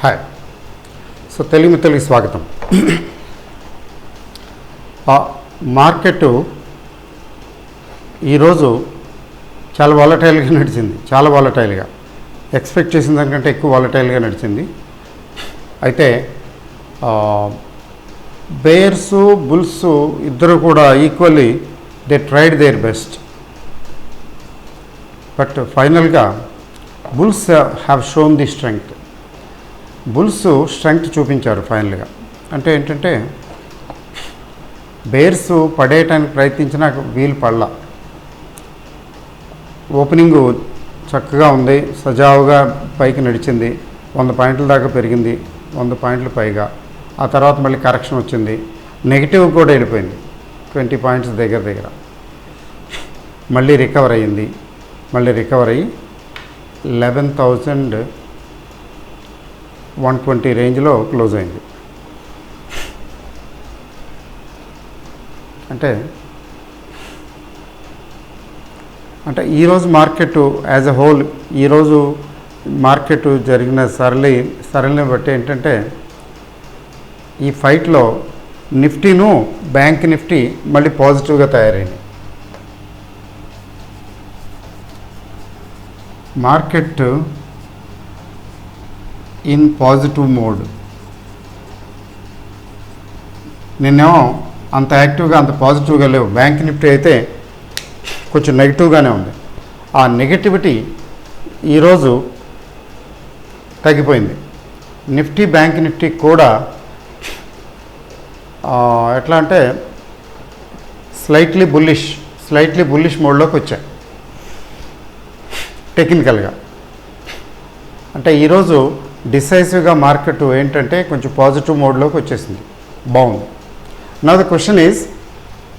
Hi. So Telugu మిత్రులకి స్వాగతం. Market ఈరోజు చాలా వాలటైల్గా నడిచింది. చాలా వాలటైల్గా, ఎక్స్పెక్ట్ చేసిన దానికంటే ఎక్కువ వాలటైల్గా నడిచింది. అయితే బేర్స్ బుల్స్ ఇద్దరు కూడా equally they tried their best. But ఫైనల్గా bulls have shown the strength. Bulls strength చూపించారు ఫైనల్గా. అంటే ఏంటంటే బేర్స్ పడేయటానికి ప్రయత్నించినా వీలు పడలా. ఓపెనింగు చక్కగా ఉంది, సజావుగా పైకి నడిచింది, 100 పాయింట్ల దాకా పెరిగింది, 100 పాయింట్లు పైగా. ఆ తర్వాత మళ్ళీ కరెక్షన్ వచ్చింది, నెగిటివ్ కూడా వెళ్ళిపోయింది 20 పాయింట్స్ దగ్గర. మళ్ళీ రికవర్ అయ్యింది, మళ్ళీ రికవర్ అయ్యి 11,120 రేంజ్లో క్లోజ్ అయింది. అంటే ఈరోజు మార్కెట్ యాజ్ ఎ హోల్, ఈరోజు మార్కెట్ జరిగిన సరళిని బట్టి ఏంటంటే ఈ ఫైట్లో నిఫ్టీను బ్యాంక్ నిఫ్టీ మళ్ళీ పాజిటివ్గా తయారైంది. Market in positive mode. నిన్నేమో అంత యాక్టివ్గా అంత పాజిటివ్గా లేవు. బ్యాంక్ నిఫ్టీ అయితే కొంచెం నెగిటివ్గానే ఉంది. ఆ నెగటివిటీ ఈరోజు తగ్గిపోయింది. నిఫ్టీ బ్యాంక్ నిఫ్టీ కూడా ఎట్లా అంటే స్లైట్లీ బుల్లిష్ మోడ్లోకి వచ్చాయి టెక్నికల్గా. అంటే ఈరోజు డిసైసివ్గా మార్కెట్ ఏంటంటే కొంచెం పాజిటివ్ మోడ్లోకి వచ్చేసింది, బాగుంది. నా ద క్వశ్చన్ ఈజ్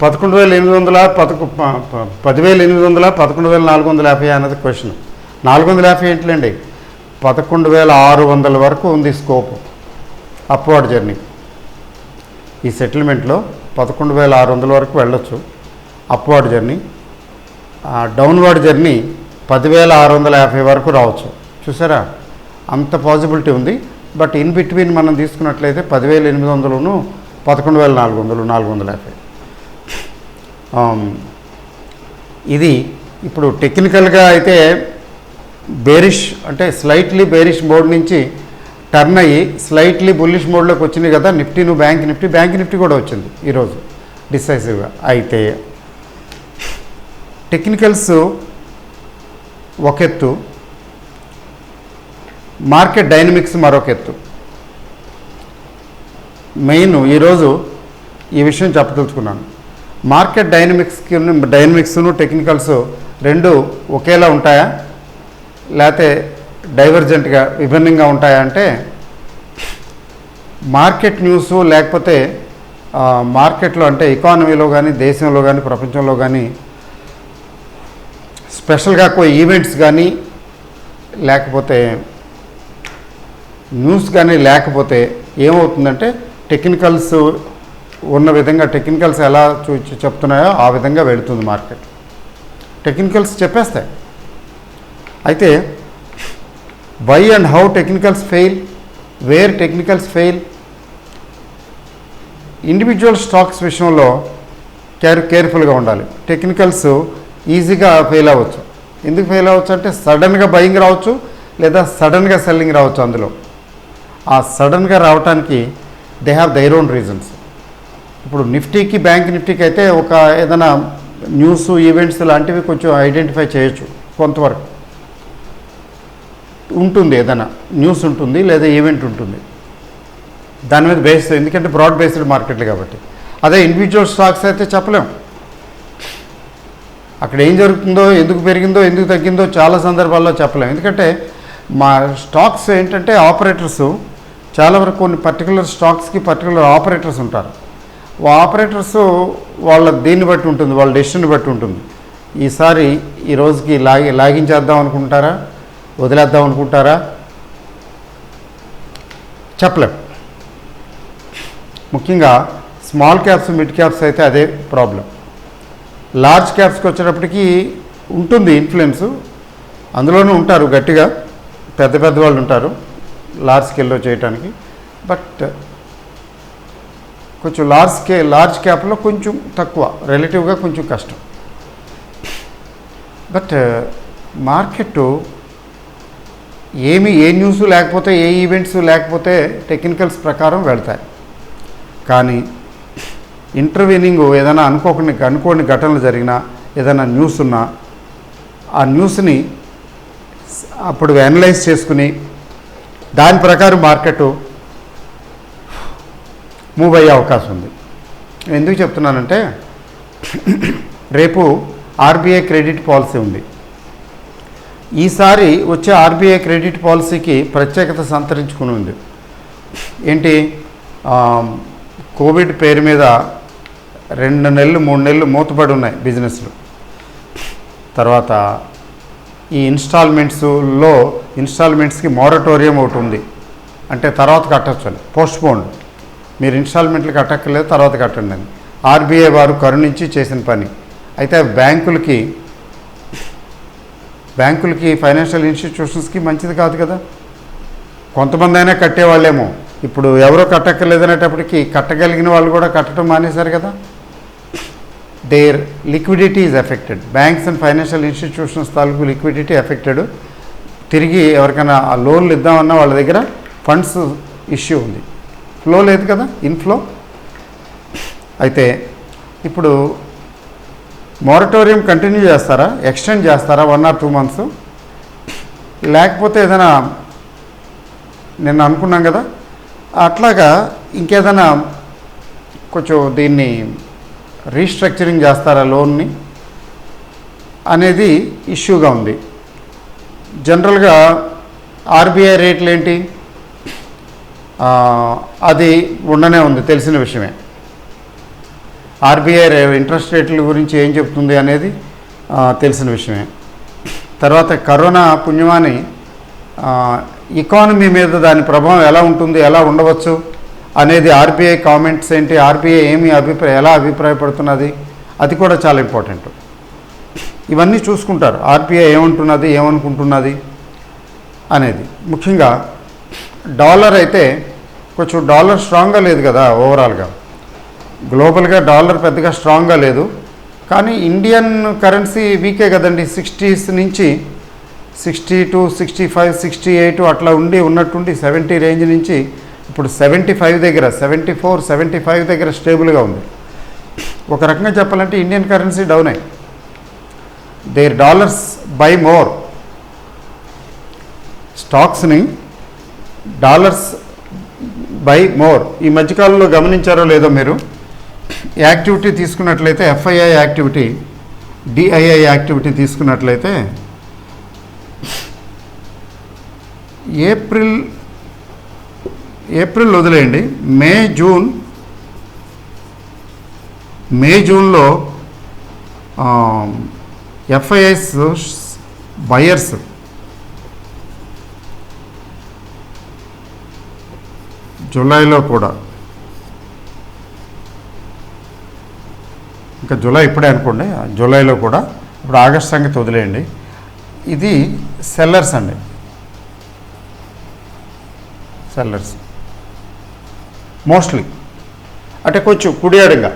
11,800 10,800 11,450 అన్నది క్వశ్చన్. 450 ఏంటిలేండి, 11,600 వరకు ఉంది స్కోప్ అప్వర్డ్ జర్నీ. ఈ సెటిల్మెంట్లో 11,600 వరకు వెళ్ళొచ్చు అప్వర్డ్ జర్నీ. డౌన్వర్డ్ జర్నీ 10,650 వరకు రావచ్చు. చూసారా, అంత పాసిబిలిటీ ఉంది. బట్ ఇన్ బిట్వీన్ మనం తీసుకున్నట్లయితే 10,800 11,400 450. ఇది ఇప్పుడు టెక్నికల్గా అయితే బేరిష్ అంటే స్లైట్లీ బేరిష్ మోడ్ నుంచి టర్న్ అయ్యి స్లైట్లీ బుల్లిష్ మోడ్లోకి వచ్చింది కదా నిఫ్టీను బ్యాంక్ నిఫ్టీ కూడా వచ్చింది ఈరోజు డిసైసివ్గా. అయితే టెక్నికల్స్ ఒక ఎత్తు, మార్కెట్ డైనమిక్స్ మరొక ఎత్తు. మెయిన్ ఈరోజు ఈ విషయం చెప్పదలుచుకున్నాను. మార్కెట్ డైనమిక్స్ను టెక్నికల్స్ రెండు ఒకేలా ఉంటాయా లేకపోతే డైవర్జెంట్గా విభిన్నంగా ఉంటాయా అంటే, మార్కెట్ న్యూస్ లేకపోతే మార్కెట్లో అంటే ఎకానమీలో కానీ దేశంలో కానీ ప్రపంచంలో కానీ స్పెషల్గా కొన్ని ఈవెంట్స్ కానీ లేకపోతే న్యూస్ కానీ లేకపోతే ఏమవుతుందంటే టెక్నికల్స్ ఉన్న విధంగా టెక్నికల్స్ ఎలా చెప్తున్నాయో ఆ విధంగా వెళుతుంది మార్కెట్. టెక్నికల్స్ చెప్పేస్తాయి. అయితే why and how technicals fail, where technicals fail. Individual stocks విషయంలో కేర్ఫుల్గా ఉండాలి. టెక్నికల్స్ ఈజీగా ఫెయిల్ అవ్వచ్చు. ఎందుకు ఫెయిల్ అవ్వచ్చు అంటే సడన్గా బయింగ్ రావచ్చు లేదా సడన్గా సెల్లింగ్ రావచ్చు. అందులో ఆ సడన్గా రావడానికి they have their own reasons. ఇప్పుడు నిఫ్టీకి బ్యాంక్ నిఫ్టీకి అయితే ఒక ఏదైనా న్యూస్ ఈవెంట్స్ లాంటివి కొంచెం ఐడెంటిఫై చేయొచ్చు, కొంతవరకు ఉంటుంది. ఏదైనా న్యూస్ ఉంటుంది లేదా ఈవెంట్ ఉంటుంది, దాని మీద బేస్, ఎందుకంటే బ్రాడ్ బేస్డ్ మార్కెట్లు కాబట్టి. అదే ఇండివిజువల్ స్టాక్స్ అయితే చెప్పలేం. అక్కడ ఏం జరుగుతుందో, ఎందుకు పెరిగిందో ఎందుకు తగ్గిందో చాలా సందర్భాల్లో చెప్పలేం. ఎందుకంటే మా స్టాక్స్ ఏంటంటే ఆపరేటర్స్ చాలా వరకు కొన్ని పర్టికులర్ స్టాక్స్కి పర్టికులర్ ఆపరేటర్స్ ఉంటారు. ఆపరేటర్స్ వాళ్ళ దీన్ని బట్టి ఉంటుంది, వాళ్ళ డెసిషన్ బట్టి ఉంటుంది. ఈసారి ఈ రోజుకి లాగించేద్దాం అనుకుంటారా, వదిలేద్దాం అనుకుంటారా చెప్పలేం. ముఖ్యంగా స్మాల్ క్యాప్స్ మిడ్ క్యాప్స్ అయితే అదే ప్రాబ్లం. లార్జ్ క్యాప్స్కి వచ్చేటప్పటికి ఉంటుంది ఇన్ఫ్లుయెన్స్, అందులోనూ ఉంటారు గట్టిగా పెద్ద వాళ్ళు ఉంటారు. లార్జ్ స్కేల్లో చేయడానికి. బట్ కొంచెం లార్జ్ క్యాప్లో కొంచెం తక్కువ, రిలేటివ్గా కొంచెం కష్టం. బట్ మార్కెట్ ఏ న్యూస్ లేకపోతే, ఏ ఈవెంట్స్ లేకపోతే టెక్నికల్స్ ప్రకారం వెళ్తాయి. కానీ ఇంటర్వ్యూనింగ్ ఏదైనా అనుకోని ఘటనలు జరిగినా, ఏదైనా న్యూస్ ఉన్నా, ఆ న్యూస్ని అప్పుడు అనలైజ్ చేసుకుని దాని ప్రకారం మార్కెట్ మూవ్ అయ్యే అవకాశం ఉంది. ఎందుకు చెప్తున్నానంటే రేపు ఆర్బీఐ క్రెడిట్ పాలసీ ఉంది. ఈసారి వచ్చే ఆర్బీఐ క్రెడిట్ పాలసీకి ప్రత్యేకత సంతరించుకుని ఉంది. ఏంటి, కోవిడ్ పేరు మీద 2 నెలలు 3 నెలలు మూతపడి ఉన్నాయి బిజినెస్లు. తర్వాత ఈ ఇన్స్టాల్మెంట్స్కి మోరటోరియం ఒకటి ఉంది. అంటే తర్వాత కట్టచ్చు అని, పోస్ట్పోన్. మీరు ఇన్స్టాల్మెంట్లు కట్టక్కర్లేదు, తర్వాత కట్టండి అని ఆర్బీఐ వారు కరుణించి చేసిన పని. అయితే బ్యాంకులకి ఫైనాన్షియల్ ఇన్స్టిట్యూషన్స్కి మంచిది కాదు కదా. కొంతమంది అయినా కట్టేవాళ్ళేమో, ఇప్పుడు ఎవరో కట్టక్కర్లేదనేటప్పటికి కట్టగలిగిన వాళ్ళు కూడా కట్టడం మానేశారు కదా. There liquidity is affected. Banks and financial institutions తాలూకు లిక్విడిటీ ఎఫెక్టెడ్. తిరిగి ఎవరికైనా ఆ లోన్లు ఇద్దామన్నా వాళ్ళ దగ్గర ఫండ్స్ ఇష్యూ ఉంది, ఫ్లో లేదు కదా, ఇన్ఫ్లో. అయితే ఇప్పుడు మోరటోరియం కంటిన్యూ చేస్తారా, ఎక్స్టెండ్ చేస్తారా 1 or 2 months, లేకపోతే ఏదైనా నిన్న అనుకున్నాం కదా అట్లాగా ఇంకేదైనా కొంచెం దీన్ని రీస్ట్రక్చరింగ్ చేస్తారా లోన్ని అనేది ఇష్యూగా ఉంది. జనరల్గా ఆర్బీఐ రేట్లు ఏంటి, అది ఉండనే ఉంది, తెలిసిన విషయమే. ఆర్బీఐ ఇంట్రెస్ట్ రేట్ల గురించి ఏం చెప్తుంది అనేది తెలిసిన విషయమే. తర్వాత కరోనా పుణ్యమాని ఎకానమీ మీద దాని ప్రభావం ఎలా ఉంటుంది, ఎలా ఉండవచ్చు అనేది ఆర్బీఐ కామెంట్స్ ఏంటి, ఆర్బీఐ ఎలా అభిప్రాయపడుతున్నది, అది కూడా చాలా ఇంపార్టెంట్. ఇవన్నీ చూసుకుంటారు ఆర్బీఐ ఏమంటున్నది, ఏమనుకుంటున్నది అనేది. ముఖ్యంగా డాలర్ అయితే కొంచెం డాలర్ స్ట్రాంగ్గా లేదు కదా, ఓవరాల్గా గ్లోబల్గా డాలర్ పెద్దగా స్ట్రాంగ్గా లేదు. కానీ ఇండియన్ కరెన్సీ వీకే కదండి. 60s నుంచి 62, 65, 68 అట్లా ఉన్నట్టుండి 70 రేంజ్ నుంచి ఇప్పుడు 75 దగ్గర, 74, 75 దగ్గర స్టేబుల్గా ఉంది. ఒక రకంగా చెప్పాలంటే ఇండియన్ కరెన్సీ డౌన్ అయ్యి దేర్ డాలర్స్ బై మోర్, స్టాక్స్ని డాలర్స్ బై మోర్. ఈ మధ్యకాలంలో గమనించారో లేదో మీరు, యాక్టివిటీ తీసుకున్నట్లయితే ఎఫ్ఐఐ యాక్టివిటీ, డిఐఐ యాక్టివిటీ తీసుకున్నట్లయితే ఏప్రిల్ వదిలేయండి, మే జూన్లో ఎఫ్ఐఐస్ బయర్స్ జూలైలో కూడా, ఇంకా జూలై ఇప్పుడే అనుకోండి, జూలైలో కూడా, ఇప్పుడు ఆగస్ట్ సంగతి వదిలేయండి, ఇది సెల్లర్స్ అండి, సెల్లర్స్ మోస్ట్లీ. అంటే కొంచెం కుడియాడంగా,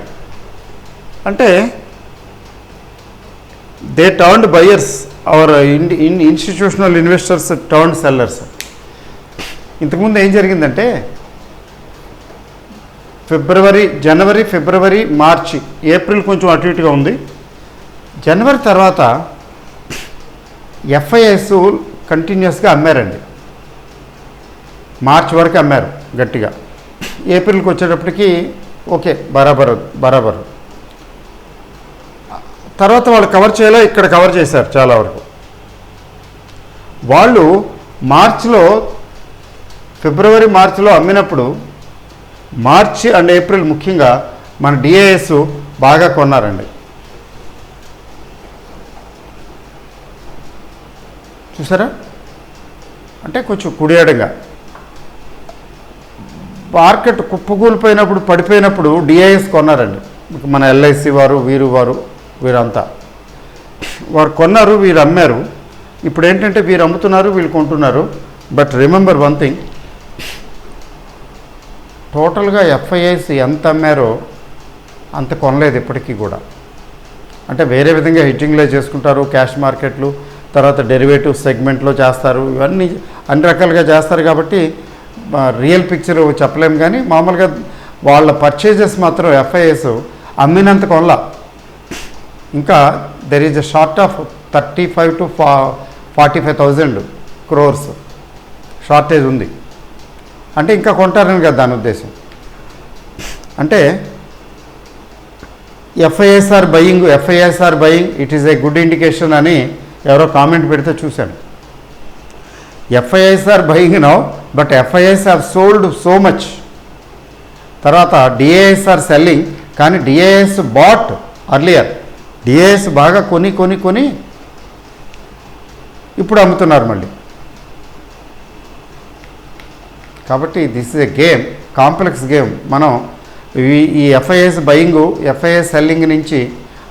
అంటే they turned buyers, our institutional investors turned sellers. ఇంతకుముందు ఏం జరిగిందంటే జనవరి, ఫిబ్రవరి, మార్చి, ఏప్రిల్ కొంచెం అటు ఇటుగా ఉంది. జనవరి తర్వాత ఎఫ్ఐఎస్ కంటిన్యూస్గా అమ్మారండి, మార్చి వరకు అమ్మారు గట్టిగా. ఏప్రిల్కి వచ్చేటప్పటికి ఓకే, బరాబర్. తర్వాత వాళ్ళు కవర్ చేయాలో ఇక్కడ కవర్ చేశారు చాలా వరకు. వాళ్ళు ఫిబ్రవరి మార్చిలో అమ్మినప్పుడు మార్చి అండ్ ఏప్రిల్ ముఖ్యంగా మన డిఐఎస్ బాగా కొన్నారండి. చూసారా, అంటే కొంచెం కుడియాడంగా మార్కెట్ కుప్పకూలిపోయినప్పుడు, పడిపోయినప్పుడు డిఐఎస్ కొన్నారండి. మన ఎల్ఐసి వారు, వీరంతా వారు కొన్నారు, వీరు అమ్మారు. ఇప్పుడు ఏంటంటే వీరు అమ్ముతున్నారు, వీళ్ళు కొంటున్నారు. బట్ రిమెంబర్ వన్ థింగ్, టోటల్గా ఎఫ్ఐఐస్ ఎంత అమ్మారో అంత కొనలేదు ఇప్పటికీ కూడా. అంటే వేరే విధంగా హెడ్జింగ్లో చేసుకుంటారు, క్యాష్ మార్కెట్లు, తర్వాత డెరివేటివ్ సెగ్మెంట్లో చేస్తారు, ఇవన్నీ అన్ని రకాలుగా చేస్తారు. కాబట్టి రియల్ పిక్చర్ చెప్పలేము. కానీ మామూలుగా వాళ్ళ పర్చేజెస్ మాత్రం ఎఫ్ఐఎస్ అమ్మినంత కొనలా. ఇంకా there is a short of 35 to 45,000 crores shortage ఉంది. అంటే ఇంకా కొంటారని కదా దాని ఉద్దేశం. అంటే FIs are buying it is a good indication అని ఎవరో కామెంట్ పెడితే చూశాను. FIs are buying now, but FIs have sold so much. తర్వాత డిఏఎస్ ఆర్ సెల్లింగ్, కానీ డిఏఎస్ బాట్ అర్లియర్. డిఏఎస్ బాగా కొని ఇప్పుడు అమ్ముతున్నారు మళ్ళీ. కాబట్టి this is a game, complex game. మనం ఈ ఎఫ్ఐఎస్ బయింగు, ఎఫ్ఐఎస్ సెల్లింగ్ నుంచి,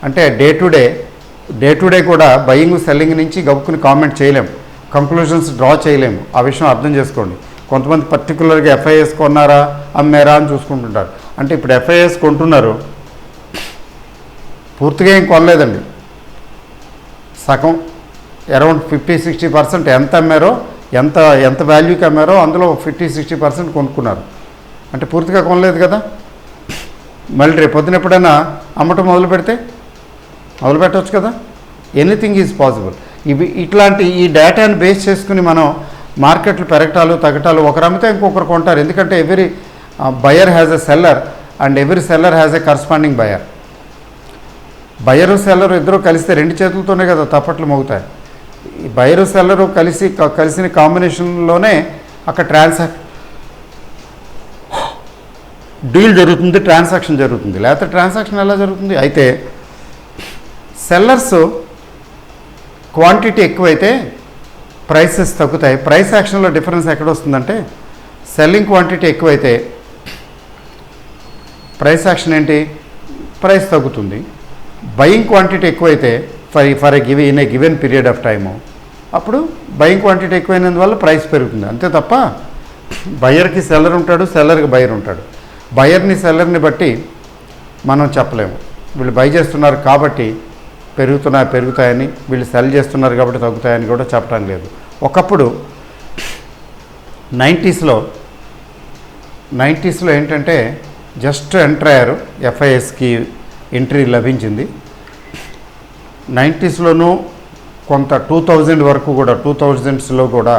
అంటే డే టు డే కూడా బయింగ్ సెల్లింగ్ నుంచి గబుక్కుని కామెంట్ చేయలేము, కంక్లూజన్స్ డ్రా చేయలేము. ఆ విషయం అర్థం చేసుకోండి. కొంతమంది పర్టికులర్గా ఎఫ్ఐఎస్ కొన్నారా అమ్మారా అని చూసుకుంటుంటారు. అంటే ఇప్పుడు ఎఫ్ఐఎస్ కొంటున్నారు, పూర్తిగా ఏం కొనలేదండి. సగం అరౌండ్ 50-60% ఎంత అమ్మారో, ఎంత వాల్యూకి అమ్మారో అందులో 50-60% కొనుక్కున్నారు. అంటే పూర్తిగా కొనలేదు కదా. మళ్ళీ రేపు పొద్దున ఎప్పుడైనా అమ్మటం మొదలు పెట్టవచ్చు కదా. Anything is possible. ఇట్లాంటి ఈ డేటాను బేస్ చేసుకుని మనం మార్కెట్లు పెరగటాలు తగ్గటాలు, ఒకరు అమ్మితే ఇంకొకరు కొంటారు. ఎందుకంటే every buyer has a seller and every seller has a corresponding buyer. Buyer seller ఇద్దరు కలిస్తే రెండు చేతులతోనే కదా తప్పట్లు మోగుతాయి. ఈ బయరు సెల్లరు కలిసిన కాంబినేషన్లోనే అక్కడ డీల్ జరుగుతుంది, ట్రాన్సాక్షన్ జరుగుతుంది. లేకపోతే ట్రాన్సాక్షన్ ఎలా జరుగుతుంది? అయితే సెల్లర్స్ క్వాంటిటీ ఎక్కువైతే ప్రైసెస్ తగ్గుతాయి. ప్రైస్ యాక్షన్లో డిఫరెన్స్ ఎక్కడ వస్తుందంటే, సెల్లింగ్ క్వాంటిటీ ఎక్కువైతే ప్రైస్ యాక్షన్ ఏంటి? ప్రైస్ తగ్గుతుంది. బయింగ్ క్వాంటిటీ ఎక్కువైతే for in a given period of time, అప్పుడు బయింగ్ క్వాంటిటీ ఎక్కువైనందువల్ల ప్రైస్ పెరుగుతుంది. అంతే తప్ప బయర్కి సెల్లర్ ఉంటాడు, సెల్లర్కి బయర్ ఉంటాడు. బయర్ని సెల్లర్ని బట్టి మనం చెప్పలేము. వీళ్ళు బై చేస్తున్నారు కాబట్టి పెరుగుతాయని, వీళ్ళు సెల్ చేస్తున్నారు కాబట్టి తగ్గుతాయని కూడా చెప్పడం లేదు. ఒకప్పుడు 90స్లో ఏంటంటే జస్ట్ ఎంటర్ అయ్యారు, ఎఫ్ఐఎస్కి ఎంట్రీ లభించింది. 90స్లోనూ కొంత 2000 వరకు కూడా, 2000స్లో కూడా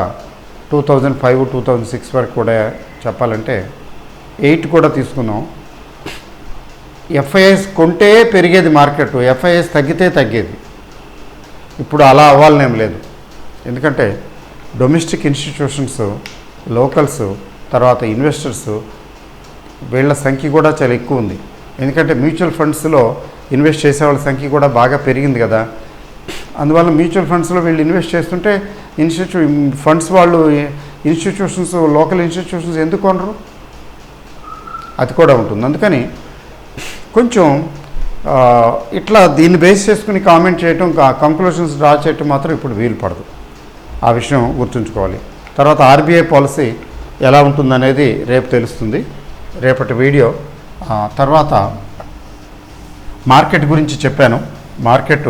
2005-2006 వరకు కూడా చెప్పాలంటే 8 కూడా తీసుకున్నాం. ఎఫ్ఐఎస్ కొంటే పెరిగేది మార్కెట్, ఎఫ్ఐఎస్ తగ్గితే తగ్గేది. ఇప్పుడు అలా అవ్వాలనేం లేదు. ఎందుకంటే డొమెస్టిక్ ఇన్స్టిట్యూషన్స్, లోకల్స్, తర్వాత ఇన్వెస్టర్స్, వీళ్ళ సంఖ్య కూడా చాలా ఎక్కువ ఉంది. ఎందుకంటే మ్యూచువల్ ఫండ్స్లో ఇన్వెస్ట్ చేసే వాళ్ళ సంఖ్య కూడా బాగా పెరిగింది కదా. అందువల్ల మ్యూచువల్ ఫండ్స్లో వీళ్ళు ఇన్వెస్ట్ చేస్తుంటే ఫండ్స్ వాళ్ళు, ఇన్స్టిట్యూషన్స్, లోకల్ ఇన్స్టిట్యూషన్స్ ఎందుకు కొనరు? అది కూడా ఉంటుంది. అందుకని కొంచెం ఇట్లా దీన్ని బేస్ చేసుకుని కామెంట్ చేయటం, కంక్లూషన్స్ డ్రా చేయటం మాత్రం ఇప్పుడు వీలు పడదు. ఆ విషయం గుర్తుంచుకోవాలి. తర్వాత ఆర్బీఐ పాలసీ ఎలా ఉంటుందనేది రేపు తెలుస్తుంది, రేపటి వీడియో. తర్వాత మార్కెట్ గురించి చెప్పాను. మార్కెట్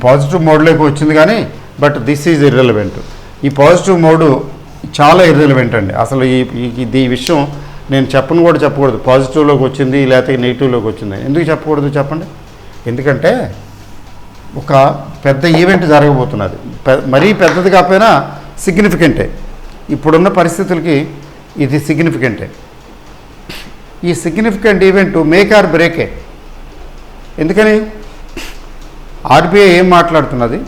పాజిటివ్ మోడ్లోకి వచ్చింది కానీ, బట్ దిస్ ఈజ్ ఇర్రెలవెంట్. ఈ పాజిటివ్ మోడు చాలా ఇర్రెలవెంట్ అండి. అసలు ఈ విషయం నేను చెప్పకూడదు. పాజిటివ్లోకి వచ్చింది లేకపోతే నెగిటివ్లోకి వచ్చింది ఎందుకు చెప్పకూడదు చెప్పండి? ఎందుకంటే ఒక పెద్ద ఈవెంట్ జరగబోతున్నది. మరీ పెద్దది కాకపోయినా సిగ్నిఫికెంటే. ఇప్పుడున్న పరిస్థితులకి ఇది సిగ్నిఫికెంటే. ఈ సిగ్నిఫికెంట్ ఈవెంట్ మేక్ ఆర్ బ్రేకే. ఎందుకని? ఆర్బీఐ ఏం మాట్లాడుతున్నది,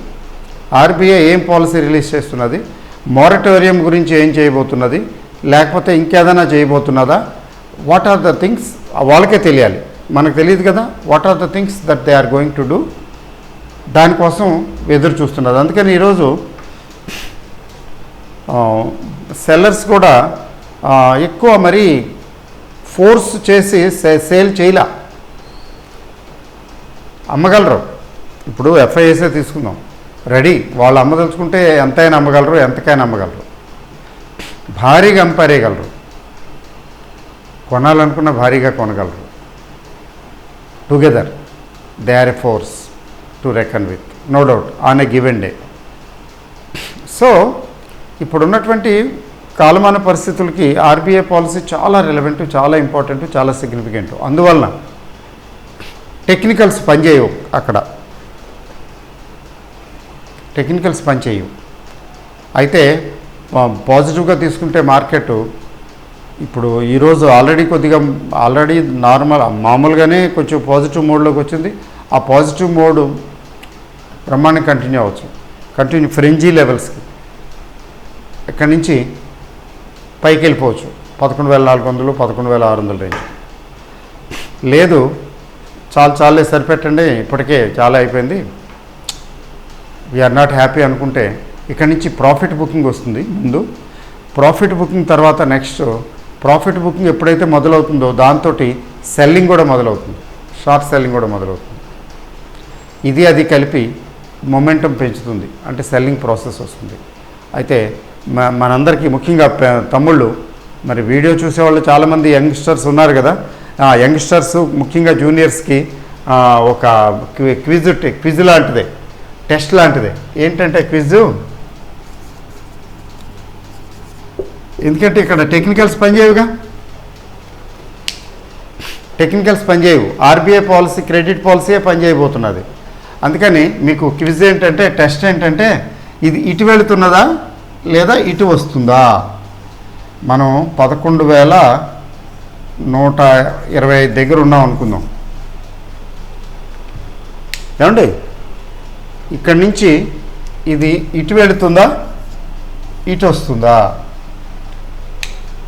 ఆర్బీఐ ఏం పాలసీ రిలీజ్ చేస్తున్నది, మొరటోరియం గురించి ఏం చేయబోతున్నది, లేకపోతే ఇంకేదైనా చేయబోతున్నదా, వాట్ ఆర్ ద థింగ్స్ వాళ్ళకే తెలియాలి, మనకు తెలియదు కదా. What are the things that they are going to do, దానికోసం ఎదురు చూస్తున్నది. అందుకని ఈరోజు సెల్లర్స్ కూడా ఎక్కువ మరి ఫోర్స్ చేసి సేల్ చేయలా, అమ్మగలరు. ఇప్పుడు ఎఫ్ఐఎస్ఏ తీసుకుందాం, రెడీ, వాళ్ళు అమ్మదలుచుకుంటే ఎంతైనా అమ్మగలరు, ఎంతకైనా అమ్మగలరు, భారీగా అమ్మపారేయగలరు. కొనాలనుకున్న భారీగా కొనగలరు. Together they are a force to reckon with, no doubt, on a given day. So ఇప్పుడున్నటువంటి కాలమాన పరిస్థితులకి ఆర్బీఐ పాలసీ చాలా రెలవెంట్, చాలా ఇంపార్టెంట్, చాలా సిగ్నిఫికెంట్. అందువలన టెక్నికల్స్ పనిచేయవు, అక్కడ టెక్నికల్స్ పనిచేయవు. అయితే పాజిటివ్గా తీసుకుంటే మార్కెట్ ఇప్పుడు ఈరోజు ఆల్రెడీ మామూలుగానే కొంచెం పాజిటివ్ మోడ్లోకి వచ్చింది. ఆ పాజిటివ్ మోడ్ బ్రహ్మాండం కంటిన్యూ ఫ్రెంజీ లెవెల్స్కి ఇక్కడి నుంచి పైకి వెళ్ళిపోవచ్చు. 11,400, 11,600 రేంజ్. లేదు చాలే సరిపెట్టండి, ఇప్పటికే చాలా అయిపోయింది, వీఆర్ నాట్ హ్యాపీ అనుకుంటే ఇక్కడి నుంచి ప్రాఫిట్ బుకింగ్ వస్తుంది. ముందు ప్రాఫిట్ బుకింగ్ తర్వాత నెక్స్ట్ ప్రాఫిట్ బుకింగ్ ఎప్పుడైతే మొదలవుతుందో దాంతో సెల్లింగ్ కూడా మొదలవుతుంది, షార్ట్ సెల్లింగ్ కూడా మొదలవుతుంది. అది కలిపి మొమెంటం పెంచుతుంది, అంటే సెల్లింగ్ ప్రాసెస్ వస్తుంది. అయితే మనందరికీ ముఖ్యంగా తమ్ముళ్ళు, మరి వీడియో చూసేవాళ్ళు చాలామంది యంగ్స్టర్స్ ఉన్నారు కదా, యంగ్స్టర్స్ ముఖ్యంగా జూనియర్స్కి ఒక క్విజ్ లాంటిదే, టెస్ట్ లాంటిదే. ఏంటంటే క్విజ్, ఎందుకంటే ఇక్కడ టెక్నికల్స్ పనిచేయవు, ఆర్బీఐ పాలసీ, క్రెడిట్ పాలసీయే పనిచేయబోతున్నది. అందుకని మీకు క్విజ్ ఏంటంటే, టెస్ట్ ఏంటంటే, ఇది ఇటు వెళుతున్నదా లేదా ఇటు వస్తుందా. మనం 11,125 దగ్గర ఉన్నాం అనుకుందాం. ఏమండి, ఇక్కడి నుంచి ఇది ఇటు వెళుతుందా ఇటు వస్తుందా.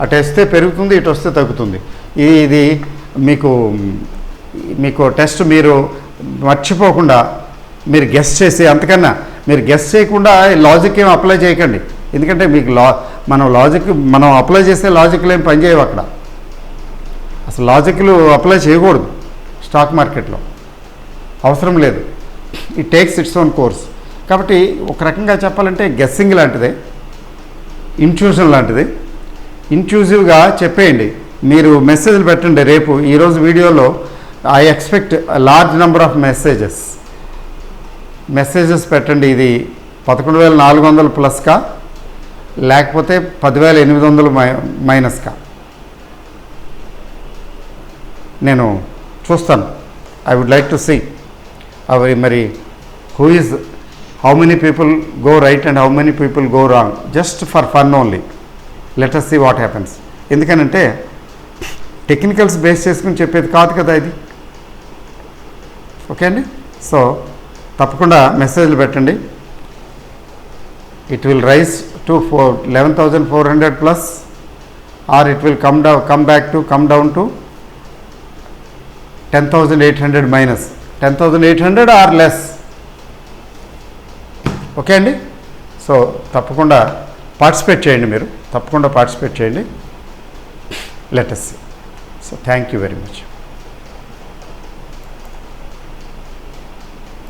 అటు వస్తే పెరుగుతుంది, ఇటు వస్తే తగ్గుతుంది. ఇది మీకు టెస్ట్, మీరు మర్చిపోకుండా మీరు గెస్ చేసి, అంతకన్నా మీరు గెస్ చేయకుండా లాజిక్ ఏం అప్లై చేయకండి. ఎందుకంటే మీకు మనం అప్లై చేస్తే లాజిక్లు ఏం పనిచేయవు అక్కడ. అసలు లాజిక్లు అప్లై చేయకూడదు స్టాక్ మార్కెట్లో, అవసరం లేదు. It takes its own course. కాబట్టి ఒక రకంగా చెప్పాలంటే గెస్సింగ్ లాంటిదే, ఇంట్యూషన్ లాంటిది. ఇంట్యూజివ్గా చెప్పేయండి, మీరు మెసేజ్లు పెట్టండి. రేపు ఈరోజు వీడియోలో I expect large number of messages పెట్టండి. ఇది 11,400 ప్లస్కా లేకపోతే 10,800 మైనస్కా నేను చూస్తాను. I would like to see అవి మరి how many people go right and how many people go wrong, just for fun only. Let us see what happens. ఎందుకనంటే టెక్నికల్స్ బేస్ చేసుకుని చెప్పేది కాదు కదా ఇది. ఓకే అండి, సో తప్పకుండా మెసేజ్లు పెట్టండి. It will rise to 11,400 plus, or it will come down to 10,800 minus, 10,800 or less. Okay అండి, సో తప్పకుండా పార్టిసిపేట్ చేయండి. Let us see. So thank you very much.